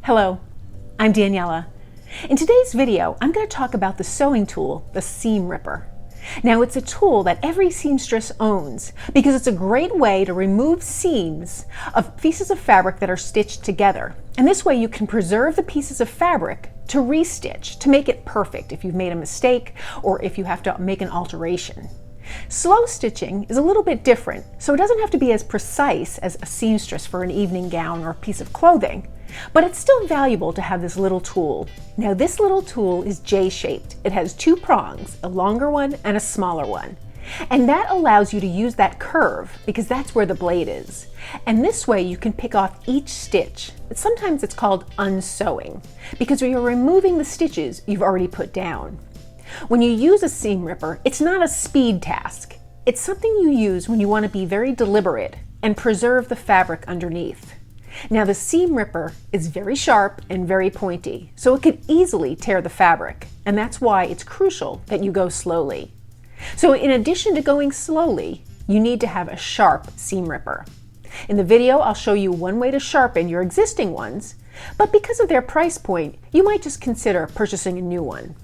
Hello, I'm Daniela. In today's video, I'm going to talk about the sewing tool, the seam ripper. Now, it's a tool that every seamstress owns because it's a great way to remove seams of pieces of fabric that are stitched together. And this way you can preserve the pieces of fabric to restitch, to make it perfect if you've made a mistake or if you have to make an alteration. Slow stitching is a little bit different, so it doesn't have to be as precise as a seamstress for an evening gown or a piece of clothing. But it's still valuable to have this little tool. Now, this little tool is J-shaped. It has two prongs, a longer one and a smaller one. And that allows you to use that curve because that's where the blade is. And this way you can pick off each stitch. Sometimes it's called unsewing because you're removing the stitches you've already put down. When you use a seam ripper, it's not a speed task. It's something you use when you want to be very deliberate and preserve the fabric underneath. Now, the seam ripper is very sharp and very pointy, so it could easily tear the fabric, and that's why it's crucial that you go slowly. So in addition to going slowly, you need to have a sharp seam ripper. In the video, I'll show you one way to sharpen your existing ones, but because of their price point, you might just consider purchasing a new one.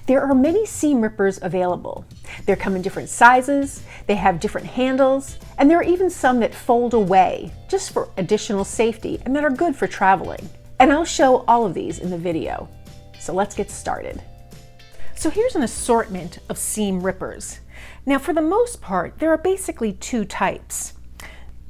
There are many seam rippers available. They come in different sizes, they have different handles, and there are even some that fold away just for additional safety and that are good for traveling. And I'll show all of these in the video. So let's get started. So here's an assortment of seam rippers. Now, for the most part, there are basically two types.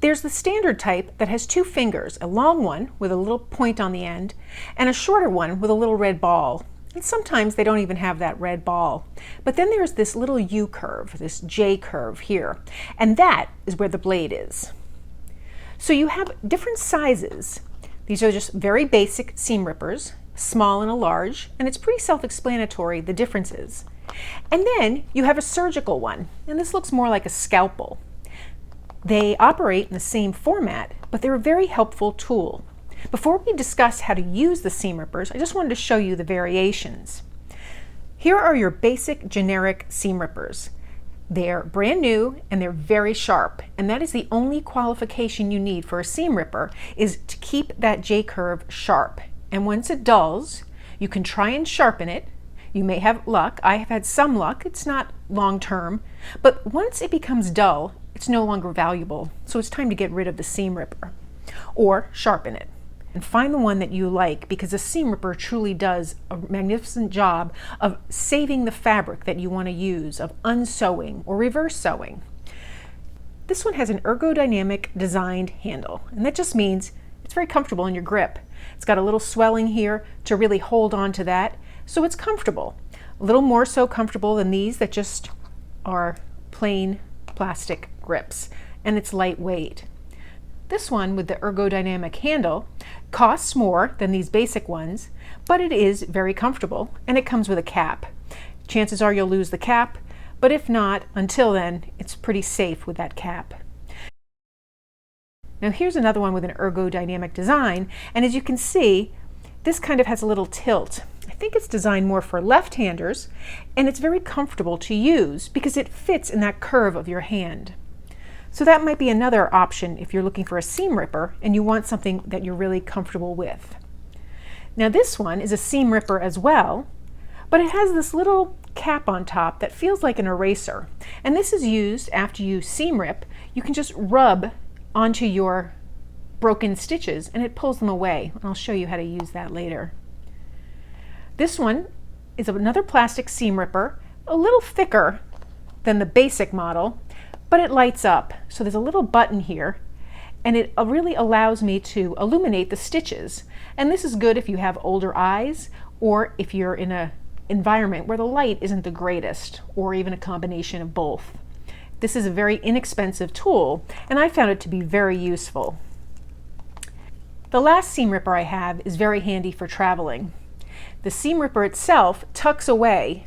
There's the standard type that has two fingers, a long one with a little point on the end, and a shorter one with a little red ball. And sometimes they don't even have that red ball. But then there's this little U curve, this J curve here, and that is where the blade is. So you have different sizes. These are just very basic seam rippers, small and a large, and it's pretty self-explanatory, the differences. And then you have a surgical one, and this looks more like a scalpel. They operate in the same format, but they're a very helpful tool. Before we discuss how to use the seam rippers, I just wanted to show you the variations. Here are your basic generic seam rippers. They're brand new and they're very sharp, and that is the only qualification you need for a seam ripper, is to keep that J-curve sharp. And once it dulls, you can try and sharpen it. You may have luck. I have had some luck. It's not long term, but once it becomes dull, it's no longer valuable. So it's time to get rid of the seam ripper or sharpen it. And find the one that you like, because a seam ripper truly does a magnificent job of saving the fabric that you want to use, of unsewing or reverse sewing. This one has an ergodynamic designed handle, and that just means it's very comfortable in your grip. It's got a little swelling here to really hold on to that, so it's comfortable. A little more so comfortable than these that just are plain plastic grips, and it's lightweight. This one with the ergodynamic handle costs more than these basic ones, but it is very comfortable, and it comes with a cap. Chances are you'll lose the cap, but if not, until then, it's pretty safe with that cap. Now here's another one with an ergodynamic design, and as you can see, this kind of has a little tilt. I think it's designed more for left-handers, and it's very comfortable to use because it fits in that curve of your hand. So that might be another option if you're looking for a seam ripper and you want something that you're really comfortable with. Now this one is a seam ripper as well, but it has this little cap on top that feels like an eraser. And this is used after you seam rip. You can just rub onto your broken stitches and it pulls them away. I'll show you how to use that later. This one is another plastic seam ripper, a little thicker than the basic model, but it lights up. So there's a little button here, and it really allows me to illuminate the stitches. And this is good if you have older eyes, or if you're in an environment where the light isn't the greatest, or even a combination of both. This is a very inexpensive tool, and I found it to be very useful. The last seam ripper I have is very handy for traveling. The seam ripper itself tucks away,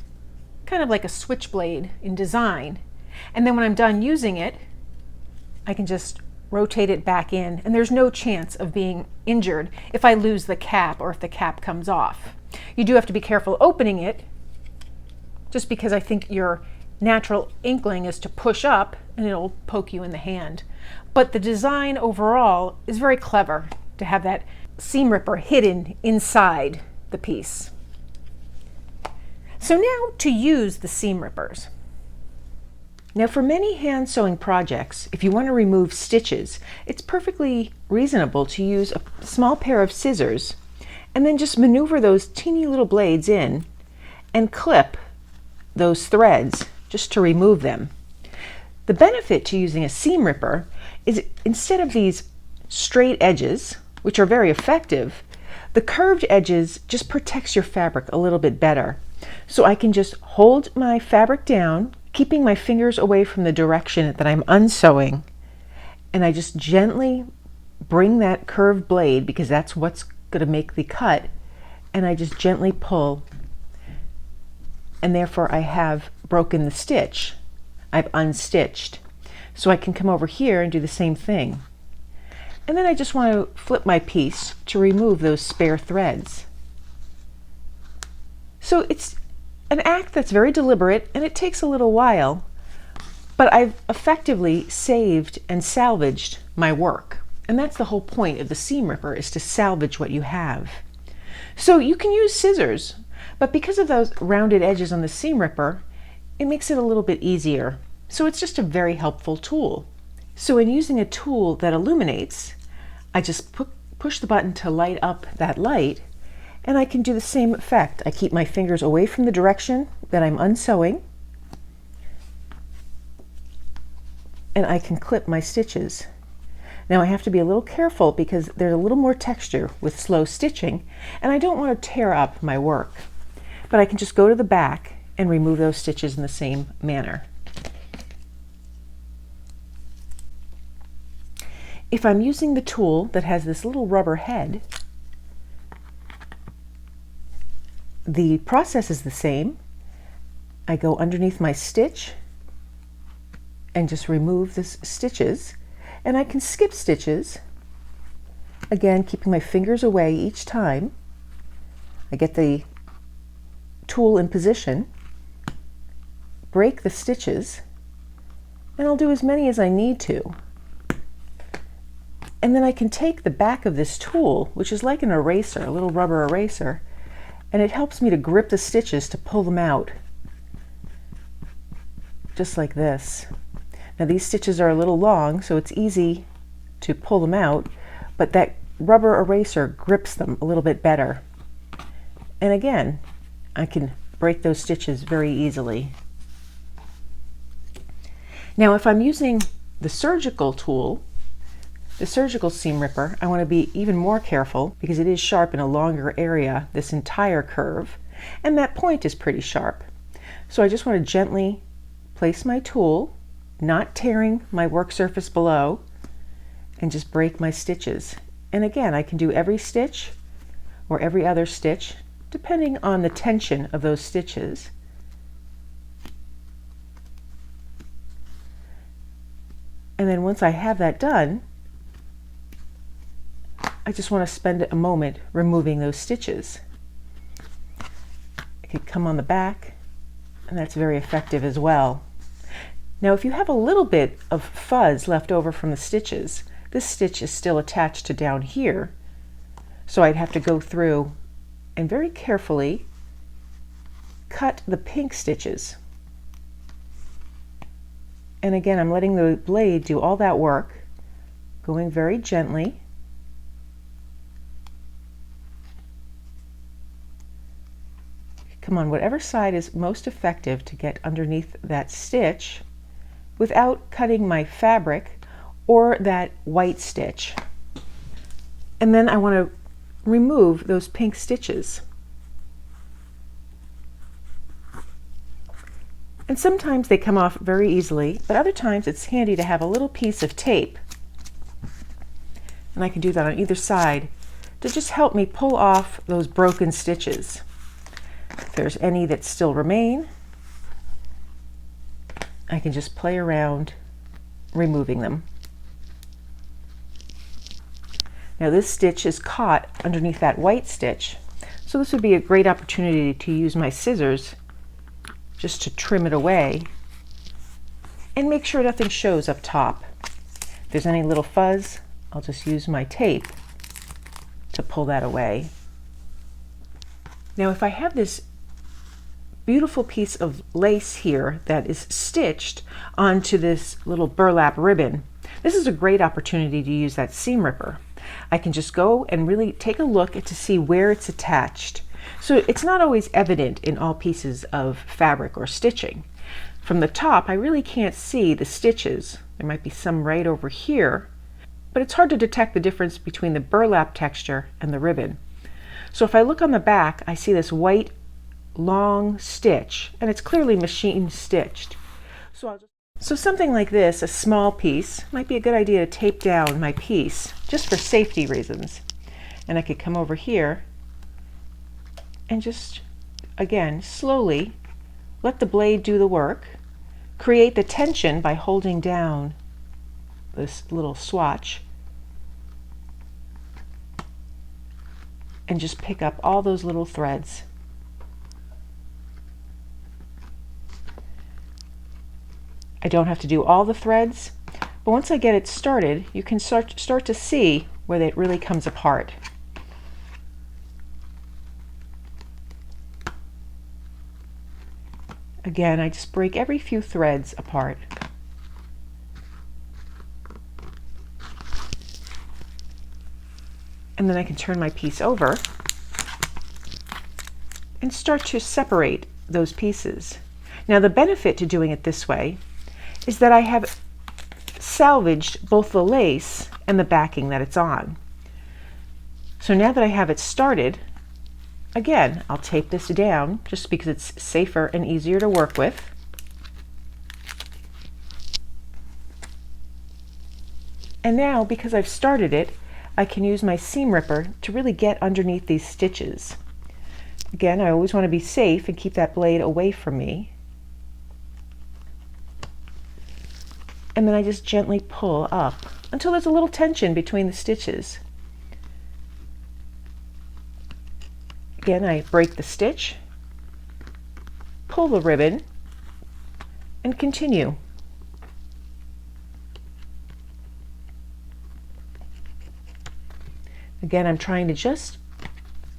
kind of like a switchblade in design. And then when I'm done using it, I can just rotate it back in, and there's no chance of being injured if I lose the cap or if the cap comes off. You do have to be careful opening it, just because I think your natural inkling is to push up and it'll poke you in the hand. But the design overall is very clever to have that seam ripper hidden inside the piece. So now to use the seam rippers. Now for many hand sewing projects, if you want to remove stitches, it's perfectly reasonable to use a small pair of scissors and then just maneuver those teeny little blades in and clip those threads just to remove them. The benefit to using a seam ripper is instead of these straight edges, which are very effective, the curved edges just protects your fabric a little bit better. So I can just hold my fabric down, keeping my fingers away from the direction that I'm unsewing, and I just gently bring that curved blade, because that's what's going to make the cut, and I just gently pull, and therefore I have broken the stitch. I've unstitched. So I can come over here and do the same thing. And then I just want to flip my piece to remove those spare threads. So it's an act that's very deliberate and it takes a little while, but I've effectively saved and salvaged my work. And that's the whole point of the seam ripper, is to salvage what you have. So you can use scissors, but because of those rounded edges on the seam ripper, it makes it a little bit easier. So it's just a very helpful tool. So in using a tool that illuminates, I just push the button to light up that light, and I can do the same effect. I keep my fingers away from the direction that I'm unsewing, and I can clip my stitches. Now I have to be a little careful because there's a little more texture with slow stitching, and I don't want to tear up my work. But I can just go to the back and remove those stitches in the same manner. If I'm using the tool that has this little rubber head, the process is the same. I go underneath my stitch and just remove the stitches, and I can skip stitches, again keeping my fingers away each time. I get the tool in position, break the stitches, and I'll do as many as I need to. And then I can take the back of this tool, which is like an eraser, a little rubber eraser, and it helps me to grip the stitches to pull them out, just like this. Now these stitches are a little long, so it's easy to pull them out, but that rubber eraser grips them a little bit better. And again, I can break those stitches very easily. Now if I'm using the surgical tool, the surgical seam ripper, I want to be even more careful because it is sharp in a longer area, this entire curve, and that point is pretty sharp. So I just want to gently place my tool, not tearing my work surface below, and just break my stitches. And again, I can do every stitch or every other stitch depending on the tension of those stitches. And then once I have that done, I just want to spend a moment removing those stitches. I could come on the back, and that's very effective as well. Now if you have a little bit of fuzz left over from the stitches, this stitch is still attached to down here, so I'd have to go through and very carefully cut the pink stitches. And again, I'm letting the blade do all that work, going very gently. Come on, whatever side is most effective to get underneath that stitch without cutting my fabric or that white stitch. And then I want to remove those pink stitches. And sometimes they come off very easily, but other times it's handy to have a little piece of tape. And I can do that on either side to just help me pull off those broken stitches. If there's any that still remain, I can just play around removing them. Now this stitch is caught underneath that white stitch, so this would be a great opportunity to use my scissors just to trim it away and make sure nothing shows up top. If there's any little fuzz, I'll just use my tape to pull that away. Now if I have this beautiful piece of lace here that is stitched onto this little burlap ribbon, this is a great opportunity to use that seam ripper. I can just go and really take a look to see where it's attached. So it's not always evident in all pieces of fabric or stitching. From the top, I really can't see the stitches. There might be some right over here, but it's hard to detect the difference between the burlap texture and the ribbon. So if I look on the back, I see this white long stitch, and it's clearly machine stitched. So something like this, a small piece, might be a good idea to tape down my piece just for safety reasons. And I could come over here and just, again, slowly let the blade do the work, create the tension by holding down this little swatch, and just pick up all those little threads. I don't have to do all the threads, but once I get it started, you can start to see where it really comes apart. Again, I just break every few threads apart. And then I can turn my piece over and start to separate those pieces. Now the benefit to doing it this way is that I have salvaged both the lace and the backing that it's on. So now that I have it started, again, I'll tape this down just because it's safer and easier to work with. And now, because I've started it, I can use my seam ripper to really get underneath these stitches. Again, I always want to be safe and keep that blade away from me. And then I just gently pull up until there's a little tension between the stitches. Again, I break the stitch, pull the ribbon, and continue. Again, I'm trying to just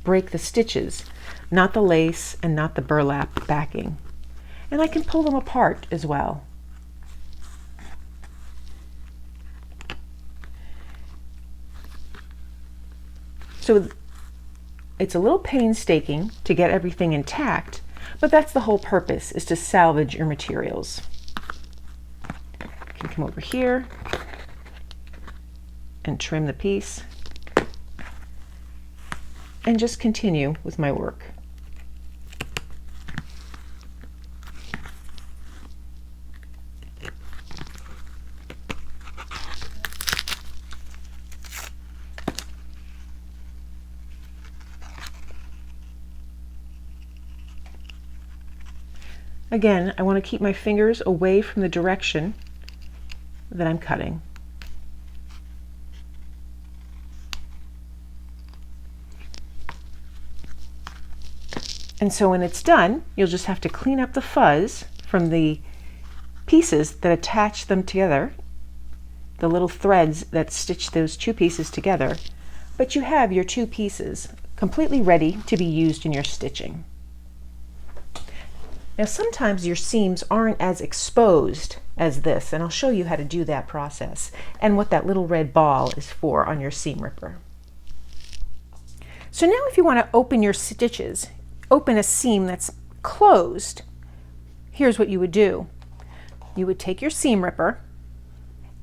break the stitches, not the lace and not the burlap backing. And I can pull them apart as well. So it's a little painstaking to get everything intact, but that's the whole purpose, is to salvage your materials. I can come over here and trim the piece and just continue with my work. Again, I want to keep my fingers away from the direction that I'm cutting. And so when it's done, you'll just have to clean up the fuzz from the pieces that attach them together, the little threads that stitch those two pieces together, but you have your two pieces completely ready to be used in your stitching. Now sometimes your seams aren't as exposed as this, and I'll show you how to do that process and what that little red ball is for on your seam ripper. So now if you want to open your stitches, open a seam that's closed, here's what you would do. You would take your seam ripper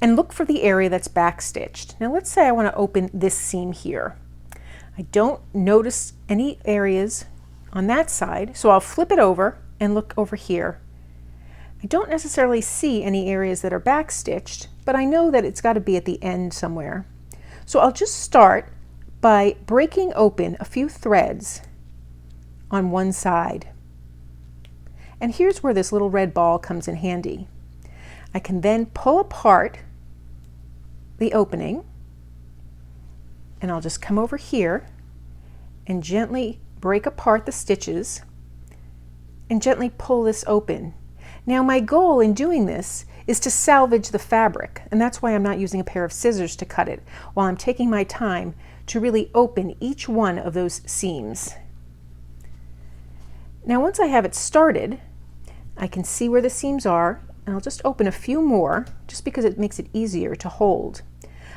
and look for the area that's backstitched. Now let's say I want to open this seam here. I don't notice any areas on that side, so I'll flip it over and look over here. I don't necessarily see any areas that are backstitched, but I know that it's got to be at the end somewhere. So I'll just start by breaking open a few threads on one side. And here's where this little red ball comes in handy. I can then pull apart the opening, and I'll just come over here and gently break apart the stitches and gently pull this open. Now my goal in doing this is to salvage the fabric, and that's why I'm not using a pair of scissors to cut it, while I'm taking my time to really open each one of those seams. Now once I have it started, I can see where the seams are, and I'll just open a few more just because it makes it easier to hold.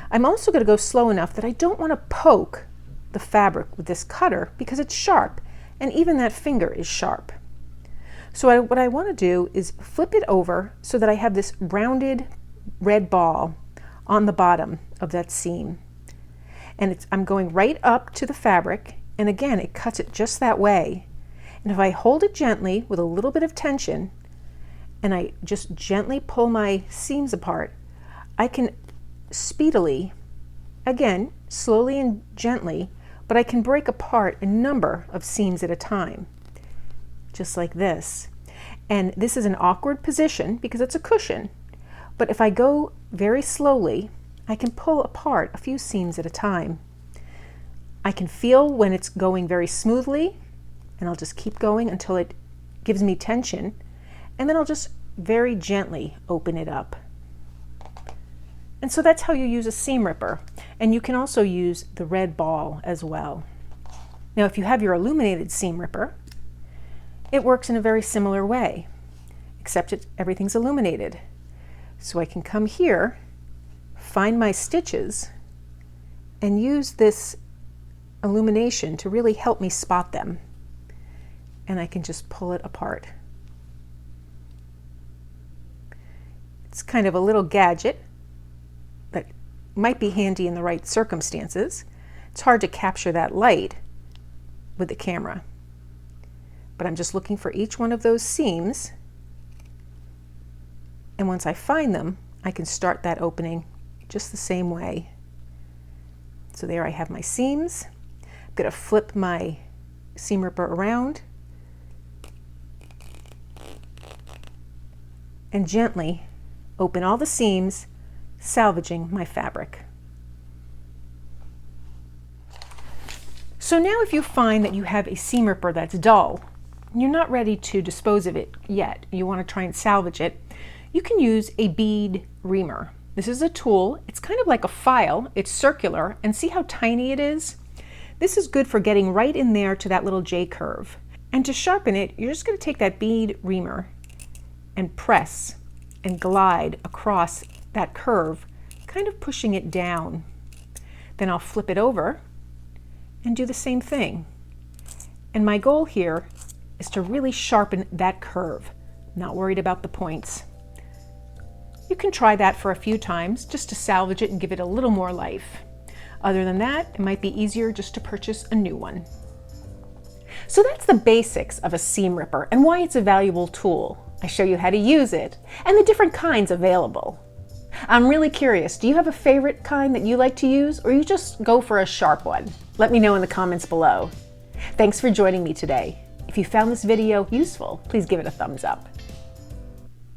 I'm also going to go slow enough that I don't want to poke the fabric with this cutter because it's sharp, and even that finger is sharp. So what I want to do is flip it over so that I have this rounded red ball on the bottom of that seam. And I'm going right up to the fabric, and again it cuts it just that way. And if I hold it gently with a little bit of tension, and I just gently pull my seams apart, I can speedily, again, slowly and gently, but I can break apart a number of seams at a time, just like this. And this is an awkward position because it's a cushion, but if I go very slowly, I can pull apart a few seams at a time. I can feel when it's going very smoothly, and I'll just keep going until it gives me tension, and then I'll just very gently open it up. And so that's how you use a seam ripper. And you can also use the red ball as well. Now if you have your illuminated seam ripper, it works in a very similar way, except everything's illuminated. So I can come here, find my stitches, and use this illumination to really help me spot them. And I can just pull it apart. It's kind of a little gadget that might be handy in the right circumstances. It's hard to capture that light with the camera. But I'm just looking for each one of those seams, and once I find them, I can start that opening just the same way. So there I have my seams. I'm going to flip my seam ripper around and gently open all the seams, salvaging my fabric. So now if you find that you have a seam ripper that's dull, you're not ready to dispose of it yet, you want to try and salvage it, you can use a bead reamer. This is a tool, it's kind of like a file, it's circular, and see how tiny it is? This is good for getting right in there to that little J curve. And to sharpen it, you're just going to take that bead reamer and press and glide across that curve, kind of pushing it down. Then I'll flip it over and do the same thing. And my goal here is to really sharpen that curve, not worried about the points. You can try that for a few times just to salvage it and give it a little more life. Other than that, it might be easier just to purchase a new one. So that's the basics of a seam ripper and why it's a valuable tool. I show you how to use it and the different kinds available. I'm really curious, do you have a favorite kind that you like to use, or you just go for a sharp one? Let me know in the comments below. Thanks for joining me today. If you found this video useful, please give it a thumbs up.